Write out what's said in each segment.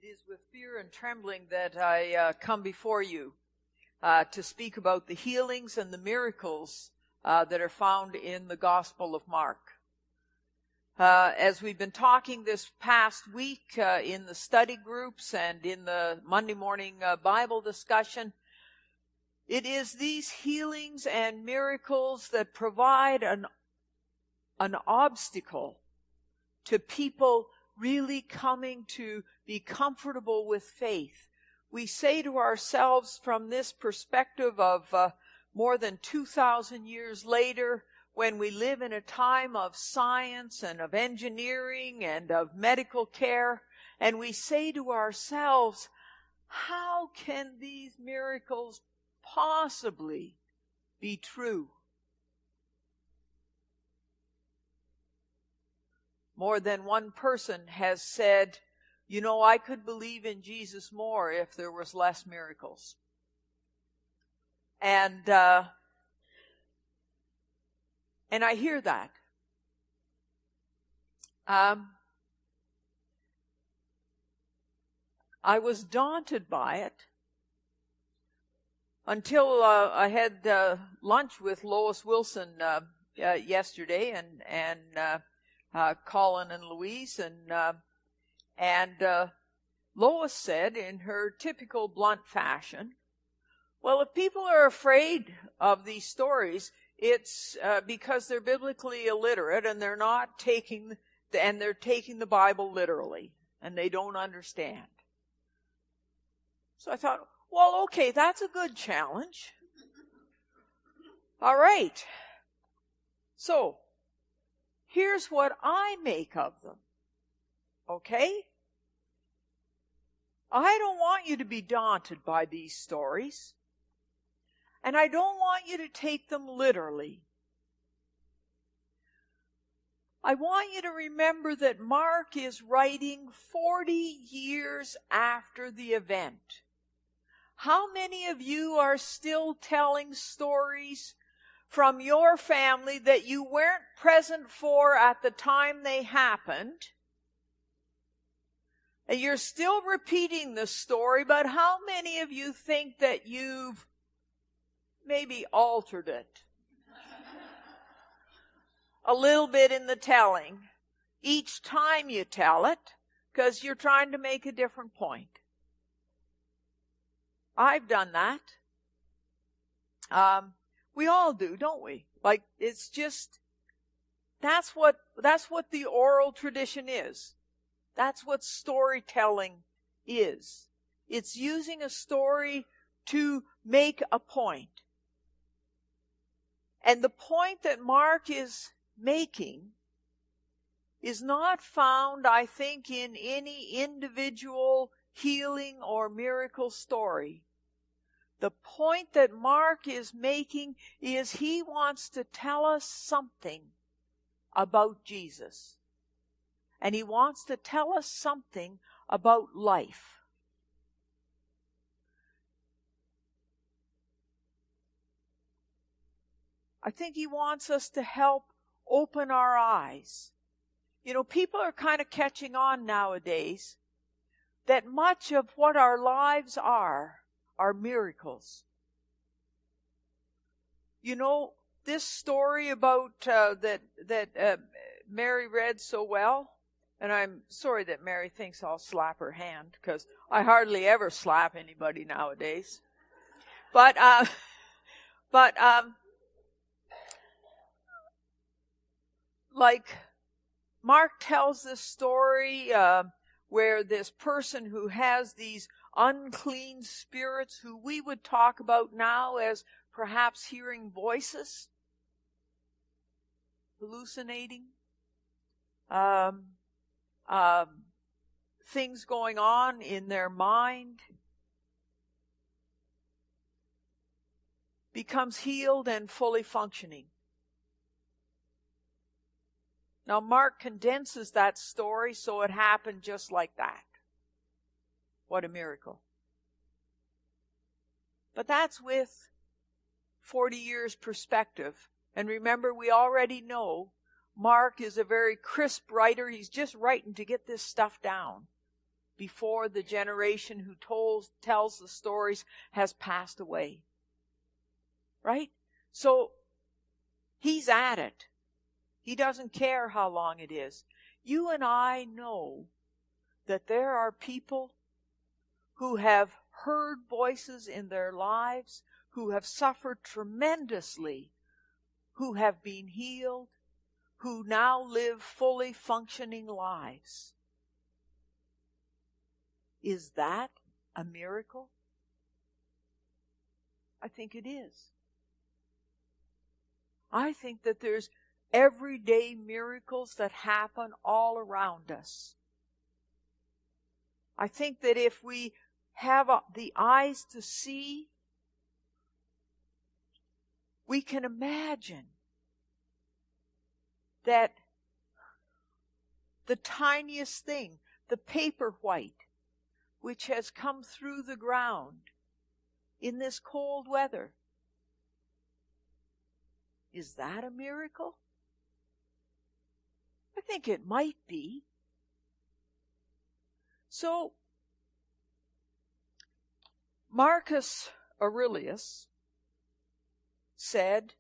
It is with fear and trembling that I come before you to speak about the healings and the miracles that are found in the Gospel of Mark. As we've been talking this past week in the study groups and in the Monday morning Bible discussion, it is these healings and miracles that provide an obstacle to people really coming to be comfortable with faith. We say to ourselves from this perspective of more than 2,000 years later, when we live in a time of science and of engineering and of medical care, and we say to ourselves, how can these miracles possibly be true? More than one person has said, you know, I could believe in Jesus more if there was less miracles. And I hear that. I was daunted by it until I had lunch with Lois Wilson yesterday and Colin and Louise, and Lois said in her typical blunt fashion, well, if people are afraid of these stories, it's because they're biblically illiterate and they're taking the Bible literally and they don't understand. So I thought, well, okay, that's a good challenge. All right. So here's what I make of them. Okay? I don't want you to be daunted by these stories. And I don't want you to take them literally. I want you to remember that Mark is writing 40 years after the event. How many of you are still telling stories from your family that you weren't present for at the time they happened? And you're still repeating the story, but how many of you think that you've maybe altered it a little bit in the telling each time you tell it because you're trying to make a different point? I've done that. We all do, don't we? Like, it's just, that's what the oral tradition is. That's what storytelling is. It's using a story to make a point. And the point that Mark is making is not found, I think, in any individual healing or miracle story. The point that Mark is making is he wants to tell us something about Jesus. And he wants to tell us something about life. I think he wants us to help open our eyes. You know, people are kind of catching on nowadays that much of what our lives are miracles. You know, this story about that Mary read so well, and I'm sorry that Mary thinks I'll slap her hand, because I hardly ever slap anybody nowadays. But like Mark tells this story where this person who has these unclean spirits, who we would talk about now as perhaps hearing voices, hallucinating, things going on in their mind, becomes healed and fully functioning. Now, Mark condenses that story so it happened just like that. What a miracle. But that's with 40 years perspective. And remember, we already know Mark is a very crisp writer. He's just writing to get this stuff down. before the generation who tells the stories has passed away. Right? So he's at it. He doesn't care how long it is. You and I know that there are people who have heard voices in their lives, who have suffered tremendously, who have been healed, who now live fully functioning lives. Is that a miracle? I think it is. I think that there's everyday miracles that happen all around us. I think that if we have the eyes to see, we can imagine that the tiniest thing, the paper white, which has come through the ground in this cold weather, is that a miracle? I think it might be. So, Marcus Aurelius said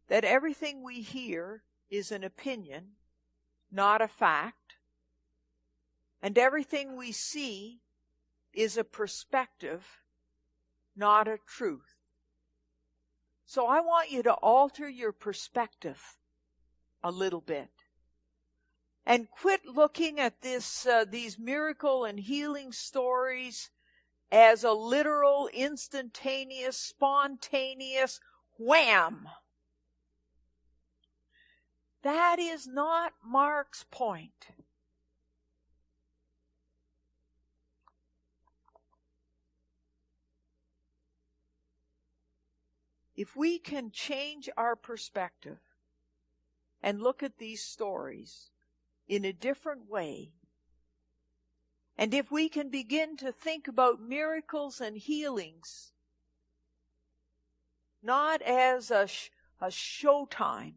that everything we hear is an opinion, not a fact, and everything we see is a perspective, not a truth. So I want you to alter your perspective a little bit and quit looking at these miracle and healing stories as a literal, instantaneous, spontaneous wham. That is not Mark's point. If we can change our perspective and look at these stories in a different way, and if we can begin to think about miracles and healings not as a showtime,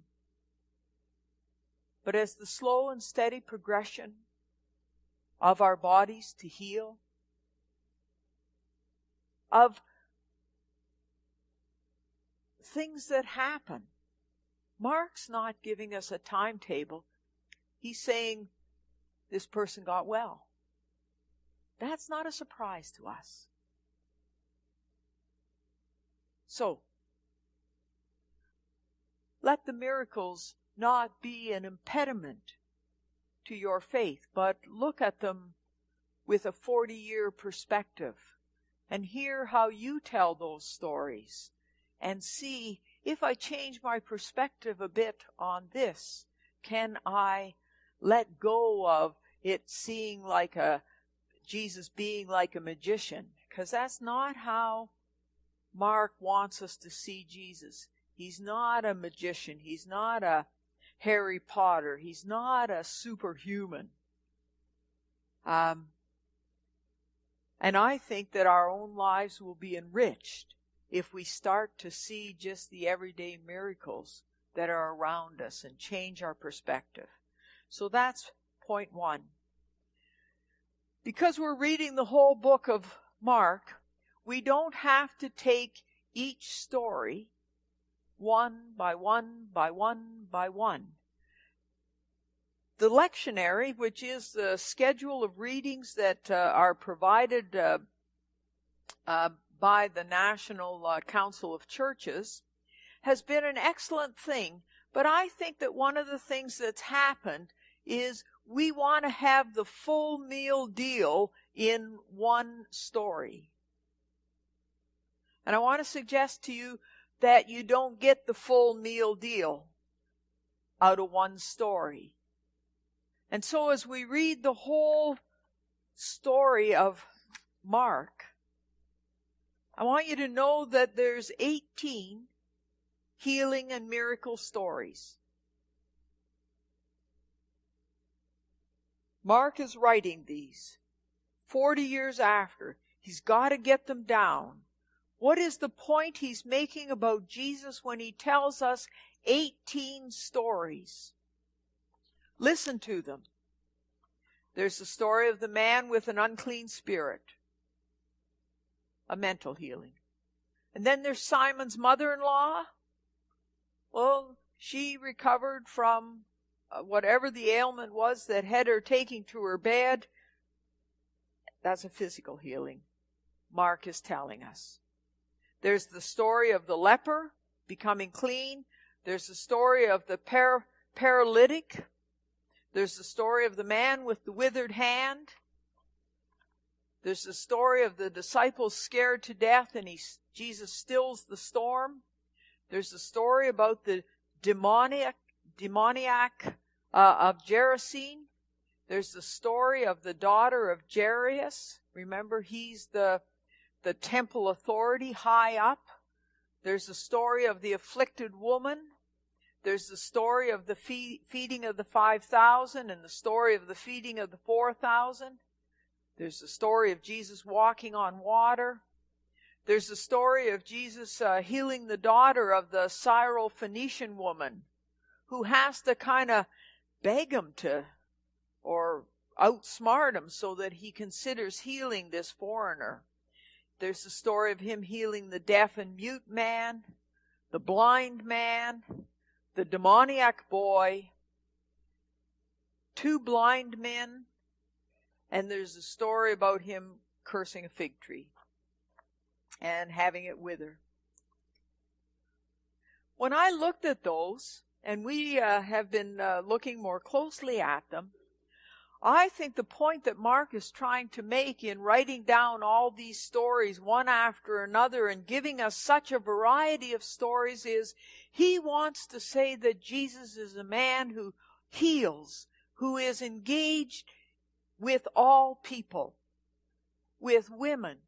but as the slow and steady progression of our bodies to heal, of things that happen. Mark's not giving us a timetable. He's saying this person got well. That's not a surprise to us. So, let the miracles not be an impediment to your faith, but look at them with a 40-year perspective and hear how you tell those stories and see, if I change my perspective a bit on this, can I let go of it seeing like Jesus being like a magician? Because that's not how Mark wants us to see Jesus. He's not a magician. He's not a Harry Potter. He's not a superhuman. And I think that our own lives will be enriched if we start to see just the everyday miracles that are around us and change our perspective. So that's point one. Because we're reading the whole book of Mark, we don't have to take each story one by one by one by one. The lectionary, which is the schedule of readings that are provided by the National Council of Churches, has been an excellent thing. But I think that one of the things that's happened is we want to have the full meal deal in one story. And I want to suggest to you that you don't get the full meal deal out of one story. And so as we read the whole story of Mark, I want you to know that there's 18 healing and miracle stories. Mark is writing these 40 years after. He's got to get them down. What is the point he's making about Jesus when he tells us 18 stories? Listen to them. There's the story of the man with an unclean spirit, a mental healing. And then there's Simon's mother-in-law. Well, she recovered from whatever the ailment was that had her taking to her bed. That's a physical healing, Mark is telling us. There's the story of the leper becoming clean. There's the story of the paralytic. There's the story of the man with the withered hand. There's the story of the disciples scared to death and Jesus stills the storm. There's the story about the demoniac of Gerasene. There's the story of the daughter of Jairus. Remember, he's the temple authority high up. There's the story of the afflicted woman. There's the story of the feeding of the 5,000 and the story of the feeding of the 4,000. There's the story of Jesus walking on water. There's the story of Jesus healing the daughter of the Syrophoenician woman who has to kind of beg him to or outsmart him so that he considers healing this foreigner. There's the story of him healing the deaf and mute man, the blind man, the demoniac boy, 2 blind men, and there's a story about him cursing a fig tree and having it wither. When I looked at those, and we have been looking more closely at them, I think the point that Mark is trying to make in writing down all these stories one after another and giving us such a variety of stories is he wants to say that Jesus is a man who heals, who is engaged with all people, with women,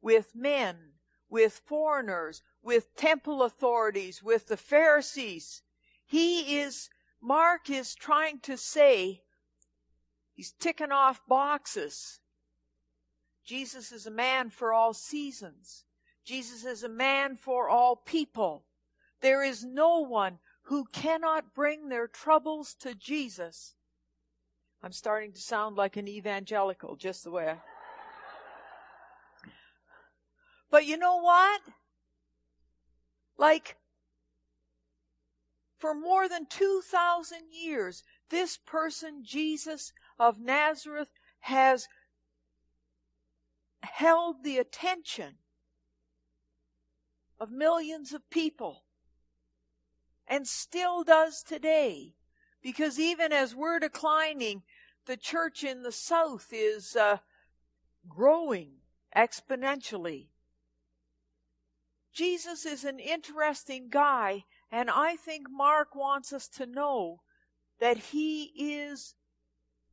with men, with foreigners, with temple authorities, with the Pharisees. Mark is trying to say, he's ticking off boxes. Jesus is a man for all seasons. Jesus is a man for all people. There is no one who cannot bring their troubles to Jesus. I'm starting to sound like an evangelical, just the way I... But you know what? Like, for more than 2,000 years, this person, Jesus of Nazareth, has held the attention of millions of people and still does today. Because even as we're declining, the church in the south is growing exponentially. Jesus is an interesting guy, and I think Mark wants us to know that he is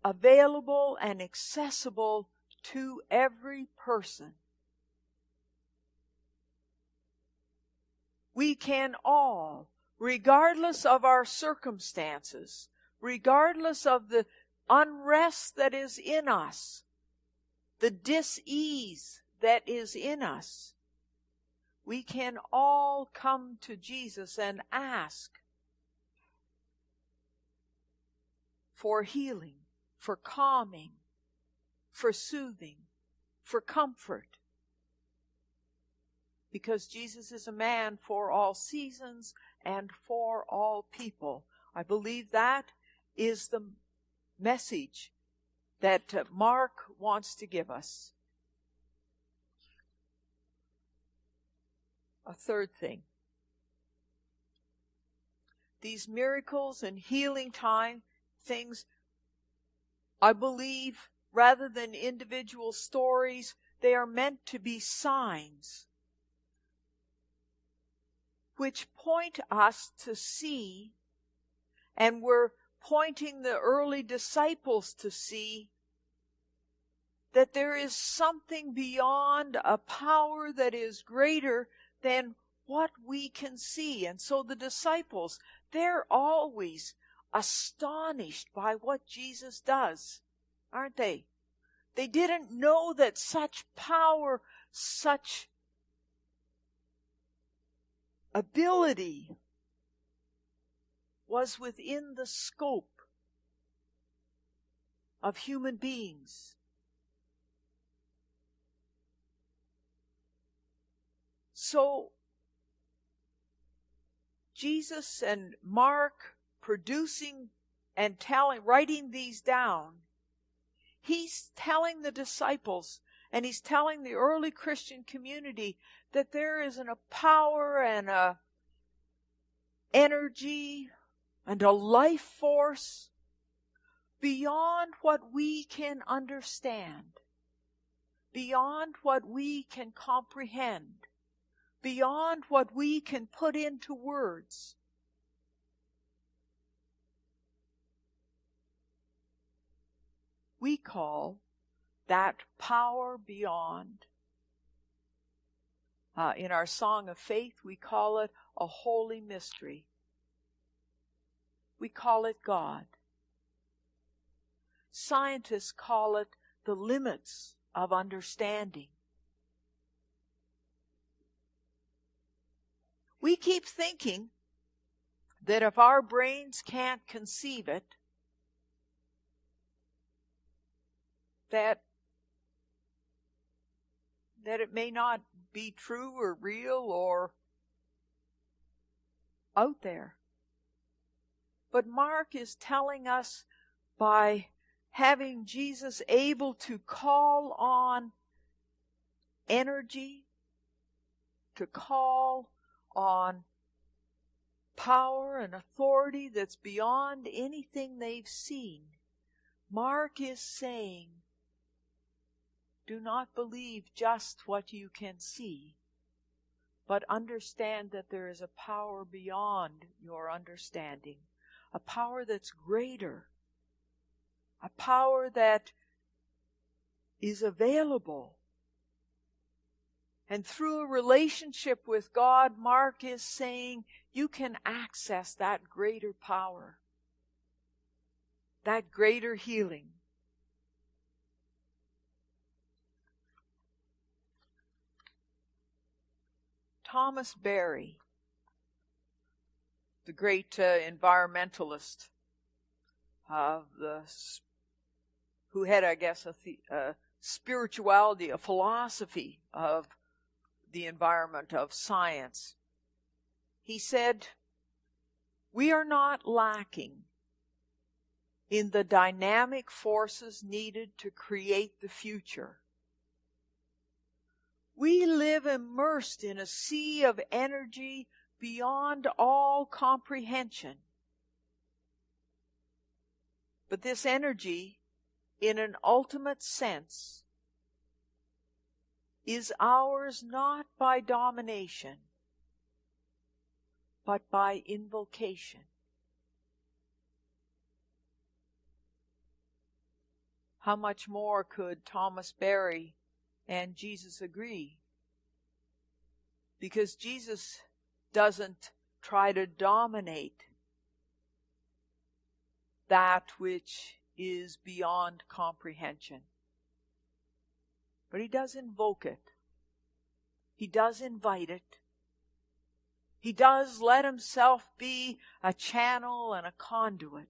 available and accessible to every person. We can all, regardless of our circumstances, regardless of the unrest that is in us, the dis-ease that is in us, we can all come to Jesus and ask for healing, for calming, for soothing, for comfort. Because Jesus is a man for all seasons and for all people. I believe that is the message that Mark wants to give us. A third thing. These miracles and healing time things, I believe, rather than individual stories, they are meant to be signs which point us to see, and we're pointing the early disciples to see, that there is something beyond, a power that is greater than what we can see. And so the disciples, they're always astonished by what Jesus does, aren't they? They didn't know that such power, such ability was within the scope of human beings. So, Jesus and Mark producing and writing these down, he's telling the disciples and he's telling the early Christian community that there is a power and a energy and a life force beyond what we can understand, beyond what we can comprehend, beyond what we can put into words. We call that power beyond. In our Song of Faith, we call it a holy mystery. We call it God. Scientists call it the limits of understanding. We keep thinking that if our brains can't conceive it, that it may not be true or real or out there. But Mark is telling us by having Jesus able to call on energy, to call on power and authority that's beyond anything they've seen. Mark is saying, do not believe just what you can see, but understand that there is a power beyond your understanding, a power that's greater, a power that is available. And through a relationship with God, Mark is saying you can access that greater power, that greater healing. Thomas Berry, the great environmentalist, who had, I guess, a spirituality, a philosophy of the environment, of science. He said, we are not lacking in the dynamic forces needed to create the future. We live immersed in a sea of energy beyond all comprehension. But this energy, in an ultimate sense, is ours not by domination, but by invocation. How much more could Thomas Berry and Jesus agree? Because Jesus doesn't try to dominate that which is beyond comprehension. But he does invoke it. He does invite it. He does let himself be a channel and a conduit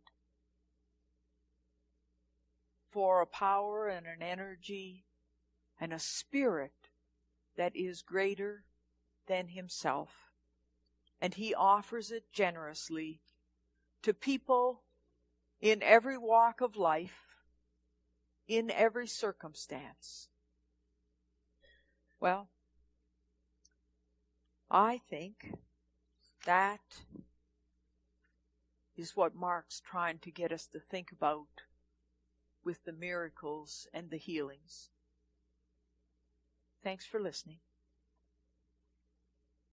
for a power and an energy and a spirit that is greater than himself. And he offers it generously to people in every walk of life, in every circumstance. Well, I think that is what Mark's trying to get us to think about with the miracles and the healings. Thanks for listening.